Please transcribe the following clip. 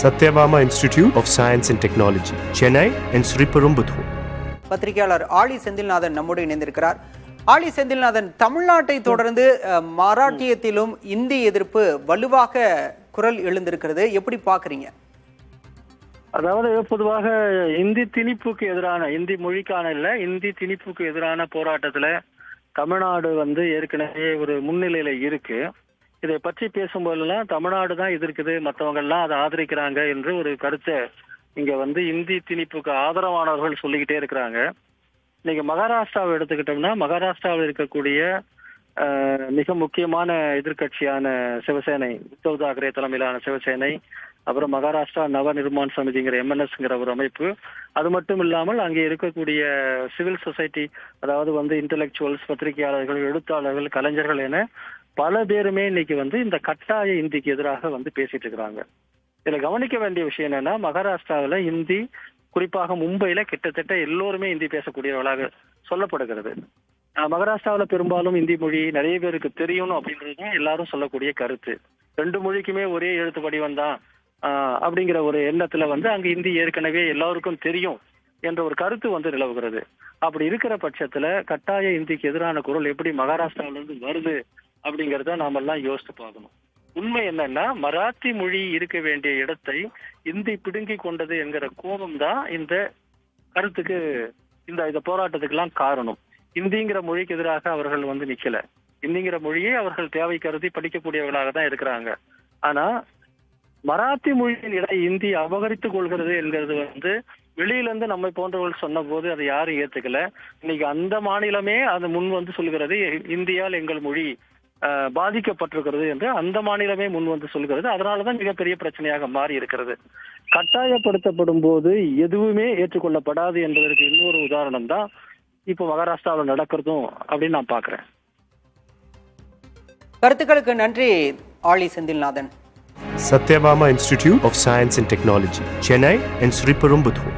Satyabama Institute of Science and Technology, Chennai and Sriperumbudur. பத்திரிகையாளர் ஆலி செந்தில்நாதன் நம்மோடு இணைந்திருக்கிறார். ஆலி செந்தில்நாதன், தமிழ்நாட்டை தொடர்ந்து மராட்டியத்திலும் இந்தி எதிர்ப்பு வலுவாக குரல் எழுந்திருக்கிறது, எப்படி பாக்குறீங்க? அதாவது பொதுவாக இந்தி திணிப்புக்கு எதிரான, இந்தி மொழிக்கான இல்ல, இந்தி திணிப்புக்கு எதிரான போராட்டத்துல தமிழ்நாடு ஏற்கனவே ஒரு முன்னிலையில இருக்கு. இதை பற்றி பேசும்போதெல்லாம் தமிழ்நாடு தான் எதிர்க்குது, மற்றவங்க எல்லாம் அதை ஆதரிக்கிறாங்க என்று ஒரு கருத்தை இங்க இந்தி திணிப்புக்கு ஆதரவானவர்கள் சொல்லிக்கிட்டே இருக்கிறாங்க. இன்னைக்கு மகாராஷ்டிராவை எடுத்துக்கிட்டோம்னா, மகாராஷ்டிராவில் இருக்கக்கூடிய மிக முக்கியமான எதிர்கட்சியான சிவசேனை, உத்தவ் தாக்கரே தலைமையிலான சிவசேனை, அப்புறம் மகாராஷ்டிரா நவ நிர்மாண் சமிதிங்கிற MNSங்கிற ஒரு அமைப்பு, அது மட்டும் இல்லாமல் அங்கே இருக்கக்கூடிய சிவில் சொசைட்டி, அதாவது இன்டலெக்சுவல்ஸ், பத்திரிகையாளர்கள், எழுத்தாளர்கள், கலைஞர்கள் என பல பேருமே இன்னைக்கு இந்த கட்டாய இந்திக்கு எதிராக பேசிட்டு இருக்கிறாங்க. இதுல கவனிக்க வேண்டிய விஷயம் என்னன்னா, மகாராஷ்டிராவில் இந்தி, குறிப்பாக மும்பையில கிட்டத்தட்ட எல்லோருமே இந்தி பேசக்கூடியவர்களாக சொல்லப்படுகிறது. மகாராஷ்டிராவில் பெரும்பாலும் இந்தி மொழி நிறைய பேருக்கு தெரியணும் அப்படின்றதுதான் எல்லாரும் சொல்லக்கூடிய கருத்து. ரெண்டு மொழிக்குமே ஒரே எழுத்து வடிவம் தான் அப்படிங்கிற ஒரு எண்ணத்துல அங்க இந்தி ஏற்கனவே எல்லாருக்கும் தெரியும் என்ற ஒரு கருத்து நிலவுகிறது. அப்படி இருக்கிற பட்சத்துல கட்டாய இந்திக்கு எதிரான குரல் எப்படி மகாராஷ்டிராவில இருந்து வருது அப்படிங்கறத நாம எல்லாம் யோசித்து பார்க்கணும். உண்மை என்னன்னா, மராத்தி மொழி இருக்க வேண்டிய இடத்தை இந்தி பிடுங்கி கொண்டது என்கிற கோபம் தான் இந்த கருத்துக்கு, இந்த போராட்டத்துக்கு எல்லாம் காரணம். இந்திங்கிற மொழிக்கு எதிராக அவர்கள் நிக்கல. இந்திங்கிற மொழியை அவர்கள் தேவை கருதி படிக்கக்கூடியவர்களாக தான் இருக்கிறாங்க. ஆனா மராத்தி மொழியின் இடை இந்தி அபகரித்துக் கொள்கிறது என்கிறது வெளியிலிருந்து நம்மை போன்றவர்கள் சொன்ன போது அதை யாரும் ஏத்துக்கல. இன்னைக்கு அந்த மாநிலமே அது முன் சொல்கிறது, இந்தியால் எங்கள் மொழி பாதிக்கப்பட்டிருக்கிறது என்று அந்த மாநிலமே முன் சொல்கிறது. அதனாலதான் மிகப்பெரிய பிரச்சனையாக மாறி இருக்கிறது. கட்டாயப்படுத்தப்படும் போது எதுவுமே ஏற்றுக்கொள்ளப்படாது என்பதற்கு இன்னொரு உதாரணம் தான் இப்போ மகாராஷ்டிராவில் நடக்கிறதும் அப்படின்னு நான் பாக்குறேன். கருத்துக்களுக்கு நன்றி ஆலி Senthilnathan. Satyabama Institute of Science and Technology, Chennai and Sriperumbudur.